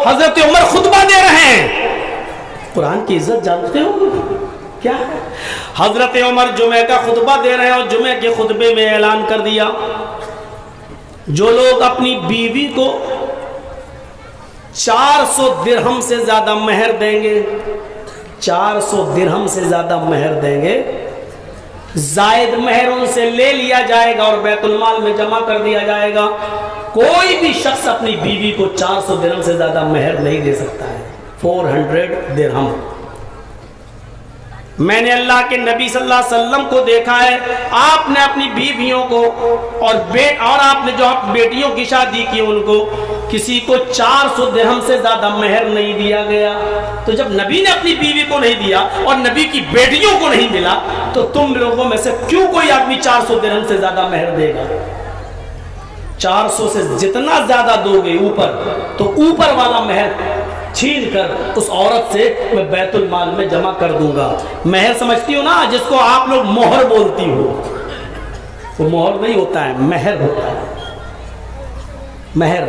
حضرت عمر خطبہ دے رہے ہیں. قرآن کی عزت جانتے ہو کیا ہے؟ حضرت عمر جمعہ کا خطبہ دے رہے ہیں اور جمعہ کے خطبے میں اعلان کر دیا جو لوگ اپنی بیوی کو 400 درہم سے زیادہ مہر دیں گے، 400 درہم سے زیادہ مہر دیں گے، زائد مہر ان سے لے لیا جائے گا اور بیت المال میں جمع کر دیا جائے گا. کوئی بھی شخص اپنی بیوی کو 400 درہم سے زیادہ مہر نہیں دے سکتا ہے. 400 درہم. میں نے اللہ کے نبی صلی اللہ علیہ وسلم کو دیکھا ہے، آپ نے اپنی بیویوں کو اور آپ نے جو بیٹیوں کی شادی کی ان کو کسی کو 400 درہم سے زیادہ مہر نہیں دیا گیا. تو جب نبی نے اپنی بیوی کو نہیں دیا اور نبی کی بیٹیوں کو نہیں ملا تو تم لوگوں میں سے کیوں کوئی آدمی 400 درہم سے زیادہ مہر دے گا؟ 400 سے جتنا زیادہ دو گے اوپر تو اوپر والا مہر چھین کر اس عورت سے میں بیت المال میں جمع کر دوں گا. مہر سمجھتی ہو نا جس کو آپ لوگ مہر بولتی ہو، وہ مہر نہیں ہوتا ہے، مہر ہوتا ہے. مہر.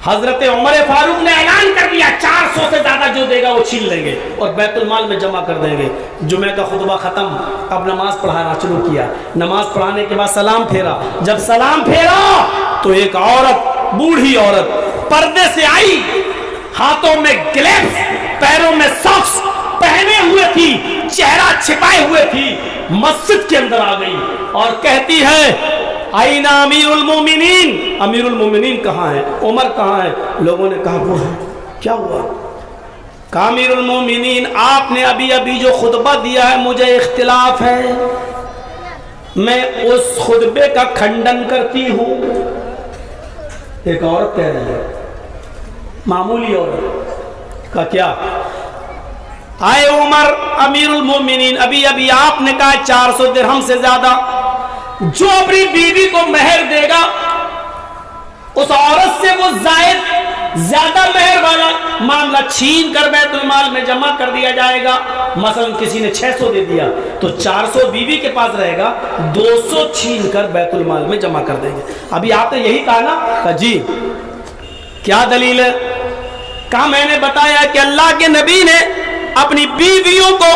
حضرت عمر فاروق نے اعلان کر دیا 400 سے زیادہ جو دے گا وہ چھین لیں گے اور بیت المال میں جمع کر دیں گے. جمعہ کا خطبہ ختم، اب نماز پڑھانا شروع کیا. نماز پڑھانے کے بعد سلام پھیرا. جب سلام پھیرا تو ایک عورت، بوڑھی عورت پردے سے آئی، ہاتھوں میں گلیوز، پیروں میں ساکس پہنے ہوئے تھی، چہرہ چھپائے ہوئے تھی، مسجد کے اندر آ گئی اور کہتی ہے آئین امیر المومنین، امیر المومنین کہاں ہے؟ عمر کہاں ہے؟ لوگوں نے کہا وہ ہے. کیا ہوا؟ کہا امیر المومنین آپ نے ابھی جو خطبہ دیا ہے مجھے اختلاف ہے، میں اس خطبے کا کھنڈن کرتی ہوں. ایک عورت کہہ رہی ہے، معمولی عورت کا کیا؟ آئے عمر امیر المومنین ابھی آپ نے کہا 400 درہم سے زیادہ جو اپنی بیوی کو مہر دے گا اس عورت سے وہ زیادہ مہر والا معاملہ چھین کر بیت المال میں جمع کر دیا جائے گا. مثلا کسی نے 600 دے دیا تو 400 بیوی کے پاس رہے گا، 200 چھین کر بیت المال میں جمع کر دیں گے. ابھی آپ نے یہی کہا نا؟ کہا جی. کیا دلیل ہے؟ کہا میں نے بتایا کہ اللہ کے نبی نے اپنی بیویوں کو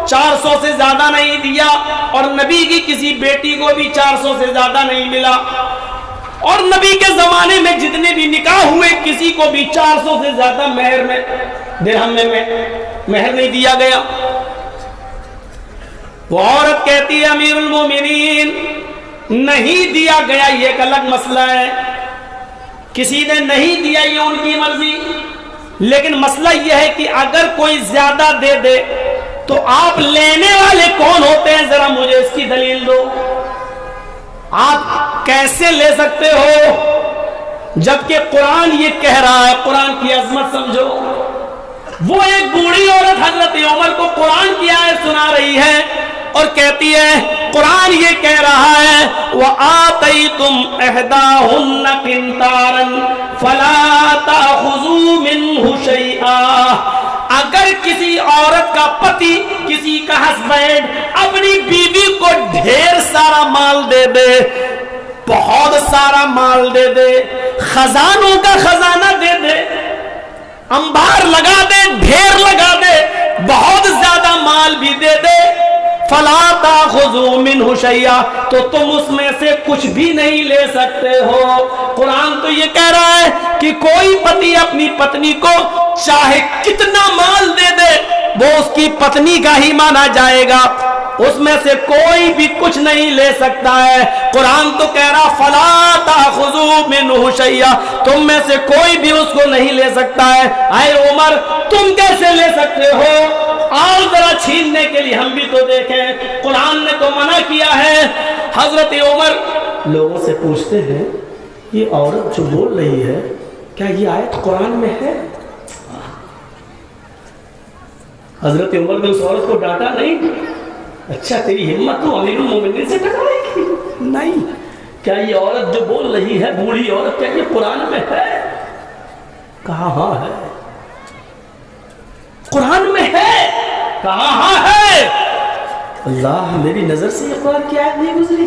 400 سے زیادہ نہیں دیا اور نبی کی کسی بیٹی کو بھی 400 سے زیادہ نہیں ملا، اور نبی کے زمانے میں جتنے بھی نکاح ہوئے کسی کو بھی 400 سے زیادہ مہر میں درہم میں مہر نہیں دیا گیا. وہ عورت کہتی ہے امیر المومنین نہیں دیا گیا یہ ایک الگ مسئلہ ہے، کسی نے نہیں دیا یہ ان کی مرضی، لیکن مسئلہ یہ ہے کہ اگر کوئی زیادہ دے دے تو آپ لینے والے کون ہوتے ہیں؟ ذرا مجھے اس کی دلیل دو. آپ کیسے لے سکتے ہو جبکہ قرآن یہ کہہ رہا ہے؟ قرآن کی عظمت سمجھو. وہ ایک بوڑھی عورت حضرت عمر کو قرآن کی آیت سنا رہی ہے اور کہتی ہے قرآن یہ کہہ رہا ہے وَآتَيْتُمْ إِحْدَاهُنَّ قِنْطَارًا فَلَا تَأْخُذُوا مِنْهُ شَيْئًا. اگر کسی عورت کا پتی، کسی کا ہسبینڈ اپنی بیوی کو ڈھیر سارا مال دے دے، بہت سارا مال دے دے، خزانوں کا خزانہ دے دے، انبار لگا دے، ڈھیر لگا دے، بہت زیادہ مال بھی دے دے، فَلَا تَأْخُذُوا مِنْهُ شَيْئًا تو تم اس میں سے کچھ بھی نہیں لے سکتے ہو. قرآن تو یہ کہہ رہا ہے کہ کوئی پتی اپنی پتنی کو چاہے کتنا مال دے دے وہ اس کی پتنی کا ہی مانا جائے گا، اس میں سے کوئی بھی کچھ نہیں لے سکتا ہے. قرآن تو کہہ رہا فَلَا تَأْخُذُوا مِنْهُ شَيْئًا تم میں سے کوئی بھی اس کو نہیں لے سکتا ہے. اے عمر تم کیسے لے سکتے ہو؟ آؤ ذرا چھیننے کے لیے ہم بھی تو دیکھیں، قرآن نے تو منع کیا ہے. حضرت عمر لوگوں سے پوچھتے ہیں یہ عورت جو بول رہی ہے کیا یہ آیت قرآن میں ہے؟ حضرت عمر نے اس عورت کو ڈانٹا نہیں. اچھا تیری ہمت تو امیر المومنین سے ٹکرانے کی نہیں. کیا یہ عورت جو بول رہی ہے بوڑھی عورت کیا یہ قرآن میں ہے؟ کہا ہاں ہے. قرآن میں ہے؟ کہا ہاں ہے. اللہ میری نظر سے یہ قرآن کی آیت نہیں گزری.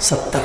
70।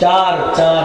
4-4,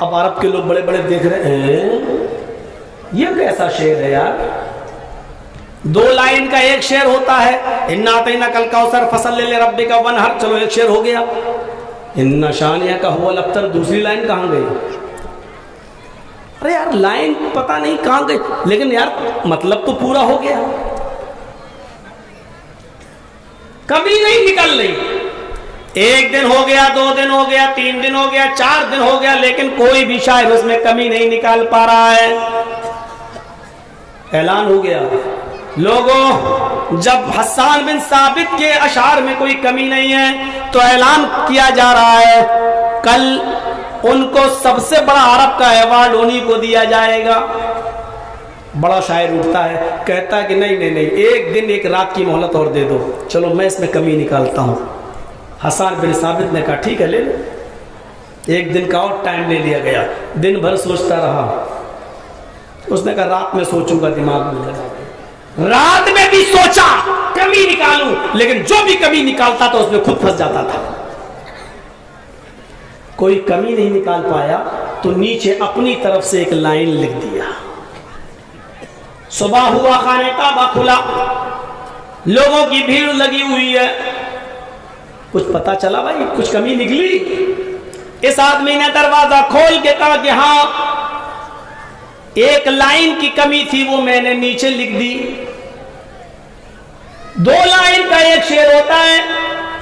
اب عرب کے لوگ بڑے بڑے دیکھ رہے ہیں یہ کیسا شعر ہے یار. 2 لائن کا ایک شعر ہوتا ہے, اِنَّا أَعْطَيْنَاكَ الْكَوْثَرَ فَصَلِّ لِرَبِّكَ وَانْحَرْ, چلو ایک شعر ہو گیا. اِنَّ شَانِئَكَ هُوَ الْأَبْتَرُ, دوسری لائن کہاں گئی؟ ارے یار لائن پتہ نہیں کہاں گئی, لیکن یار مطلب تو پورا ہو گیا. کبھی نہیں نکل رہی. 1 دن ہو گیا, 2 دن ہو گیا, 3 دن ہو گیا, 4 دن ہو گیا, لیکن کوئی بھی شاعر اس میں کمی نہیں نکال پا رہا ہے. اعلان ہو گیا لوگوں, جب حسان بن ثابت کے اشعار میں کوئی کمی نہیں ہے تو اعلان کیا جا رہا ہے کل ان کو سب سے بڑا عرب کا ایوارڈ انہی کو دیا جائے گا. بڑا شاعر اٹھتا ہے, کہتا ہے کہ نہیں 1 دن 1 رات کی مہلت اور دے دو, چلو میں اس میں کمی نکالتا ہوں. حسان بن ثابت نے کہا ٹھیک ہے لے لو. 1 دن کا اور ٹائم لے لیا گیا. دن بھر سوچتا رہا. اس نے کہا رات میں سوچوں گا, دماغ میں لگا. رات میں بھی سوچا کمی نکالوں, لیکن جو بھی کمی نکالتا تھا اس میں خود پھنس جاتا تھا. کوئی کمی نہیں نکال پایا تو نیچے اپنی طرف سے ایک لائن لکھ دیا. صبح ہوا, خانے کعبہ کھلا, لوگوں کی بھیڑ لگی ہوئی ہے. کچھ پتا چلا بھائی, کچھ کمی نکلی؟ اس آدمی نے دروازہ کھول کے کہا کہ ہاں 1 لائن کی کمی تھی, وہ میں نے نیچے لکھ دی. 2 لائن کا ایک شعر ہوتا ہے,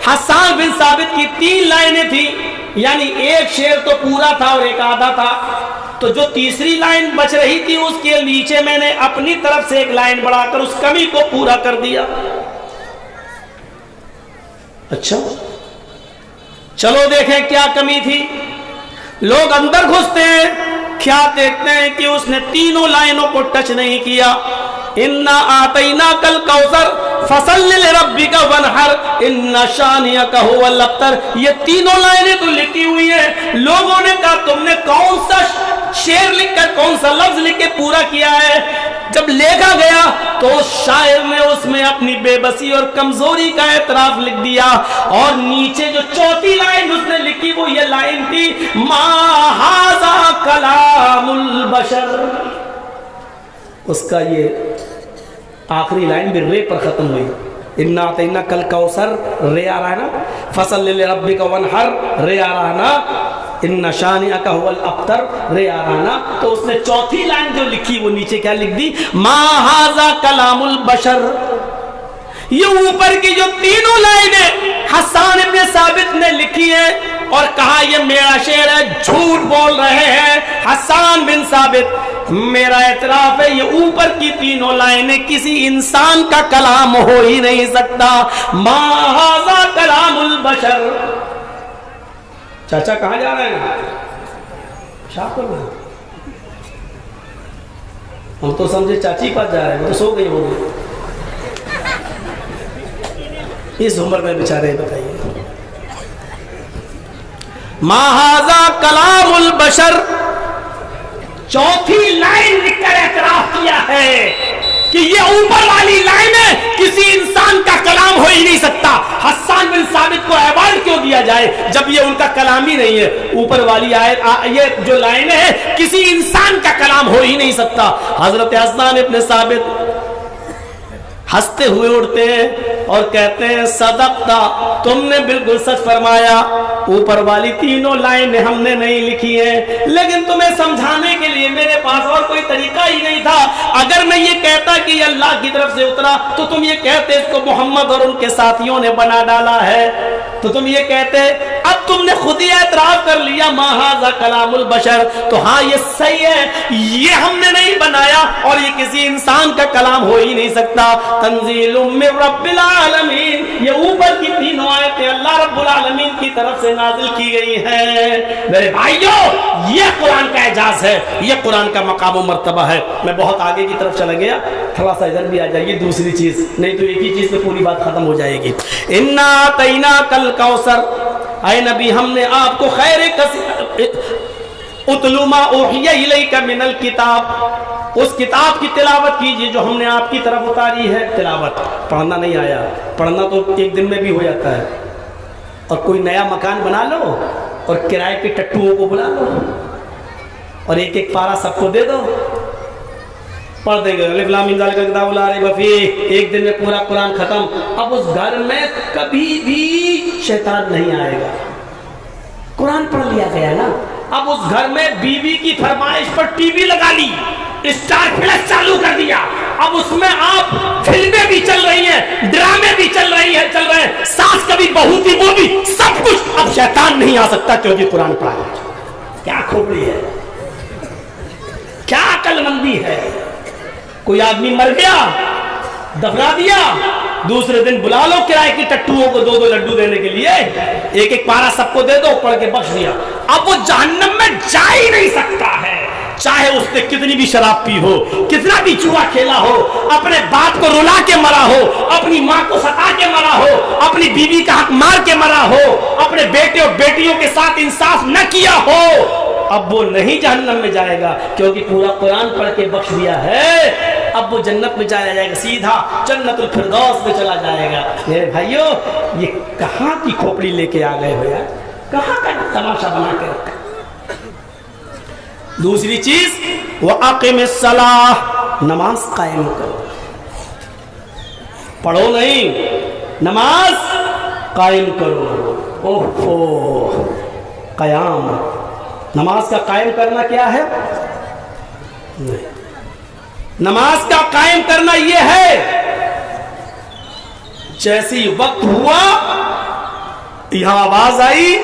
حسان بن ثابت کی 3 لائنیں تھی, یعنی 1 شعر تو پورا تھا اور 1 آدھا تھا. تو جو تیسری لائن بچ رہی تھی اس کے نیچے میں نے اپنی طرف سے 1 لائن بڑھا کر اس کمی کو پورا کر دیا. اچھا چلو دیکھیں کیا کمی تھی. لوگ اندر گھستے ہیں, کیا دیکھتے ہیں کہ اس نے 3 لائنوں کو ٹچ نہیں کیا. اِنَّا أَعْطَيْنَاكَ الْكَوْثَرَ فَصَلِّ لِرَبِّكَ وَانْحَرْ إِنَّ شَانِئَكَ هُوَ الْأَبْتَرُ. یہ 3 لائنیں تو لکھی ہوئی ہیں. لوگوں نے کہا تم نے کون سا شعر لکھ کر, کون سا لفظ لکھ کے پورا کیا ہے؟ جب دیکھا گیا تو شاعر نے اس میں اپنی بے بسی اور کمزوری کا اعتراف لکھ دیا, اور نیچے جو 4تھی لائن اس نے لکھی وہ یہ لائن تھی, ما ھذا کلام البشر. اس کا یہ آخری لائن بھی رے پر ختم ہوئی. اِنَّا أَعْطَيْنَاكَ الْكَوْثَرَ, رے آ رہا ہے نا, فَصَلِّ لِرَبِّكَ وَانْحَرْ, رے آ رہا ہے نا, اِنَّ شَانِئَكَ هُوَ الْأَبْتَرُ, رے آ رہا ہے نا. تو اس نے 4تھی لائن جو لکھی وہ نیچے کیا لکھ دی, ما ھذا کلام البشر. یہ اوپر کی جو 3 لائنیں حسان ابن ثابت نے لکھی ہیں اور کہا یہ میرا شعر ہے, جھوٹ بول رہے ہیں حسان بن ثابت. میرا اعتراف ہے یہ اوپر کی 3 لائنیں کسی انسان کا کلام ہو ہی نہیں سکتا. ما ھذا کلام البشر. چاچا کہاں جا رہے ہیں؟ شاپر میں. ہم تو سمجھے چاچی پاس جا رہے ہیں, وہ تو سو گئی ہوگی اس عمر میں بیچارے. بتائیے ما ھذا کلام البشر. 4تھی لائن لکھ کر اعتراف کیا ہے کہ یہ اوپر والی لائن کسی انسان کا کلام ہو ہی نہیں سکتا. حسان بن ثابت کو ایوارڈ کیوں دیا جائے جب یہ ان کا کلام ہی نہیں ہے؟ اوپر والی آیت, یہ جو لائنیں ہیں کسی انسان کا کلام ہو ہی نہیں سکتا. حضرت حسان ابن ثابت ہنستے ہوئے اٹھتے ہیں اور کہتے ہیں صدقتا, تم نے بالکل سچ فرمایا, اوپر والی 3 لائنیں ہم نے نہیں لکھی ہیں, لیکن تمہیں سمجھانے کے لیے میرے پاس اور کوئی طریقہ ہی نہیں تھا. اگر میں یہ کہتا کہ یہ اللہ کی طرف سے اترا تو تم یہ کہتے اس کو محمد اور ان کے ساتھیوں نے بنا ڈالا ہے, تو تم یہ کہتے. اب تم نے خود ہی اعتراف کر لیا ما ھذا کلام البشر, تو ہاں یہ صحیح ہے, یہ ہم نے نہیں بنایا اور یہ کسی انسان کا کلام ہو ہی نہیں سکتا. تنزیل من رب العالمین, یہ اوپر کی 3 آیتیں اللہ رب العالمین کی طرف سے نازل کی گئی ہیں. میرے بھائیو, یہ قرآن کا اعجاز ہے, یہ قرآن کا مقام و مرتبہ ہے. میں بہت آگے کی طرف چلا گیا, تھوڑا سا ادھر بھی آ جائیے. دوسری چیز نہیں تو ایک ہی چیز پہ پوری بات ختم ہو جائے گی. اِنَّا أَعْطَيْنَاكَ الْكَوْثَرَ, اے نبی ہم نے آپ کو خیر اتلو ما اوحی الیک من الکتاب, اس کتاب کی تلاوت کیجیے جو ہم نے آپ کی طرف اتاری ہے. تلاوت پڑھنا نہیں آیا, پڑھنا تو 1 دن میں بھی ہو جاتا ہے. اور کوئی نیا مکان بنا لو اور کرائے کے ٹٹوؤں کو بلا لو, اور ایک ایک پارا سب کو دے دو, پڑھ دیں گے الف لام میم ذالک الکتاب لا ریب فیہ, ایک دن میں پورا قرآن ختم. اب اس گھر میں کبھی بھی شیطان نہیں آئے گا, قرآن پڑھ لیا گیا نا. اب اس گھر میں بیوی کی فرمائش پر ٹی وی لگا لی, اسٹار پلس چالو کر دیا, اب اس میں آپ فلمیں بھی چل رہی ہیں, ڈرامے بھی چل رہے ہیں, ساس کبھی بہو تھی وہ بھی, سب کچھ. اب شیطان نہیں آ سکتا کیونکہ قرآن پڑھا گیا. کیا کھوپڑی ہے, کیا عقل مندی ہے. کوئی آدمی مر گیا, دفنا دیا, دوسرے دن بلا لو کرائے کی ٹٹوؤں کو 2 لڈو دینے کے لیے, ایک ایک پارا سب کو دے دو, پڑھ کے بخش دیا. اب وہ جہنم میں جا ہی نہیں سکتا ہے, چاہے اس نے کتنی بھی شراب پی ہو, کتنا بھی جوا کھیلا ہو, اپنے باپ کو رلا کے مرا ہو, اپنی ماں کو ستا کے مرا ہو, اپنی بیوی کا حق مار کے مرا ہو, اپنے بیٹے اور بیٹیوں کے ساتھ انصاف نہ کیا ہو, اب وہ نہیں جہنم میں جائے گا کیونکہ پورا قرآن پڑھ کے بخش دیا ہے. اب وہ جنت میں جایا جائے گا, سیدھا جنت الفردوس میں چلا جائے گا. میرے بھائیو, یہ کہاں کی کھوپڑی لے کے آ گئے ہو یار, کہاں کا تماشا بنا کے رکھا. دوسری چیز وَأَقِمِ الصَّلَاةَ, نماز قائم کرو, پڑھو نہیں, نماز قائم کرو. اوہو, قیام, نماز کا قائم کرنا کیا ہے؟ نماز کا قائم کرنا یہ ہے, جیسی وقت ہوا یہاں آواز آئی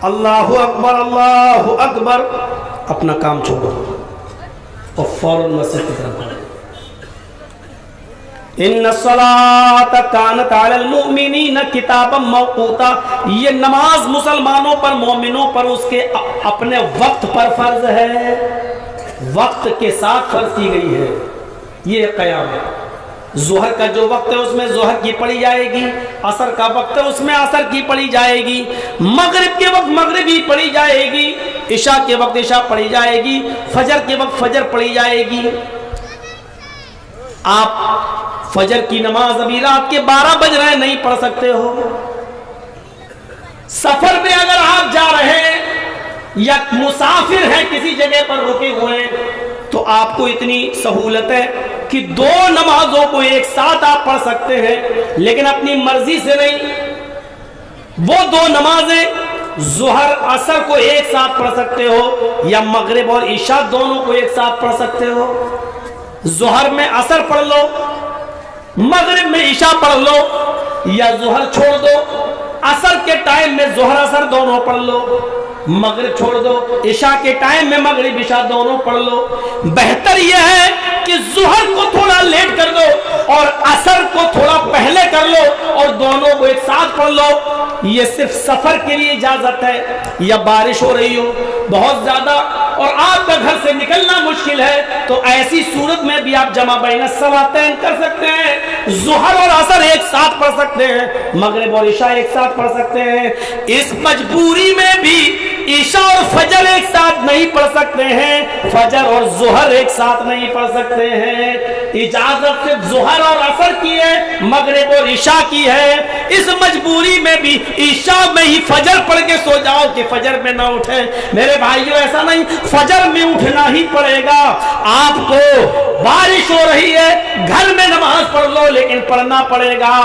اللہ اکبر اللہ اکبر, اپنا کام چھوڑو اور فوراً مسجد کی طرف بڑھو. ان الصلاۃ کانت علی المؤمنین کتابا موقوتا, یہ نماز مسلمانوں پر, مومنوں پر اس کے اپنے وقت پر فرض ہے, وقت کے ساتھ فرض کی گئی ہے. یہ قیام ہے. ظہر کا جو وقت ہے اس میں ظہر کی پڑھی جائے گی, عصر کا وقت ہے اس میں عصر کی پڑھی جائے گی, مغرب کے وقت مغربی پڑھی جائے گی, عشاء کے وقت عشاء پڑھی جائے گی, فجر کے وقت فجر پڑھی جائے گی. آپ فجر کی نماز ابھی رات کے 12 بج رہے نہیں پڑھ سکتے ہو, سفر میں اگر آپ جا رہے ہیں یا مسافر ہیں کسی جگہ پر رکے ہوئے ہیں تو آپ کو اتنی سہولت ہے کہ 2 نمازوں کو ایک ساتھ آپ پڑھ سکتے ہیں, لیکن اپنی مرضی سے نہیں. وہ 2 نمازیں ظہر عصر کو ایک ساتھ پڑھ سکتے ہو یا مغرب اور عشاء دونوں کو ایک ساتھ پڑھ سکتے ہو. ظہر میں عصر پڑھ لو, مغرب میں عشاء پڑھ لو, یا ظہر چھوڑ دو, عصر کے ٹائم میں ظہر عصر دونوں پڑھ لو, مغرب چھوڑ دو, عشاء کے ٹائم میں مغرب عشاء دونوں پڑھ لو. بہتر یہ ہے کہ ظہر کو تھوڑا لیٹ کر دو اور عصر کو تھوڑا پہلے کر لو اور دونوں کو ایک ساتھ پڑھ لو. یہ صرف سفر کے لیے اجازت ہے, یا بارش ہو رہی ہو بہت زیادہ اور آپ کا گھر سے نکلنا مشکل ہے تو ایسی صورت میں بھی آپ جمع بین الصلاتین کر سکتے ہیں. ظہر اور عصر ایک ساتھ پڑھ سکتے ہیں, مغرب اور عشاء ایک ساتھ پڑھ سکتے ہیں. اس مجبوری میں بھی عشاء اور فجر ایک ساتھ نہیں پڑھ سکتے ہیں, فجر اور ظہر ایک ساتھ نہیں پڑھ سکتے ہیں. اجازت صرف ظہر اور عصر کی ہے, مغرب اور عشاء کی ہے. اس مجبوری میں بھی عشاء میں ہی فجر پڑھ کے سو جاؤ کہ فجر میں نہ اٹھے. میرے بھائیو ایسا نہیں, فجر میں اٹھنا ہی پڑے گا. آپ کو بارش ہو رہی ہے گھر میں نماز پڑھ لو لیکن پڑھنا پڑے گا.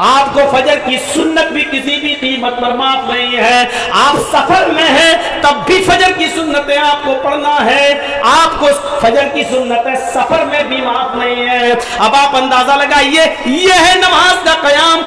آپ کو فجر کی سنت بھی کسی بھی قیمت پر معاف نہیں ہے. آپ سفر میں ہیں تب بھی فجر کی سنتیں آپ کو پڑھنا ہے. آپ کو فجر کی سنتیں سفر میں بھی معاف نہیں ہے. اب آپ اندازہ لگائیے, یہ ہے نماز کا قیام.